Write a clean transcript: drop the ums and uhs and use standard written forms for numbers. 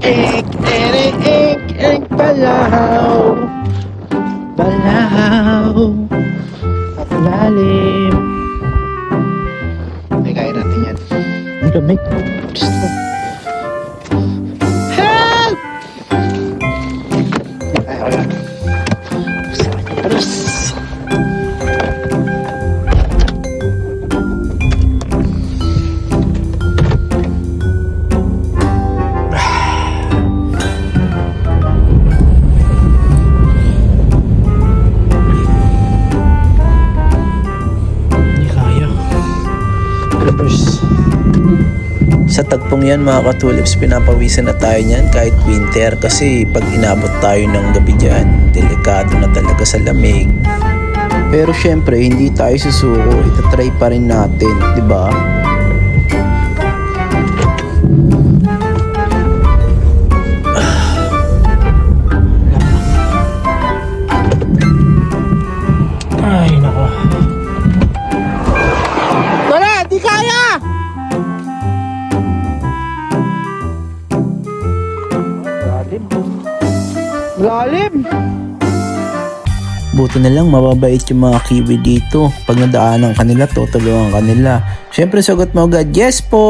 Ek, ere, ek, balahaw. Balahaw. At lalim. Ay, kaya natin yan. Ang lamig. Psst. Help! Ay, wala. Aras. Sa tagpong yan mga katulips, pinapawisan na tayo niyan kahit winter kasi pag inabot tayo ng gabi dyan, delikado na talaga sa lamig. Pero syempre hindi tayo susuko, itatry pa rin natin, di ba? Ay nako. Tara, di kaya! Lalim. Buti na lang mababait yung mga kiwi dito. Pag nadaanan kanila, tutulungan kanila. Syempre sagot mo agad, yes po!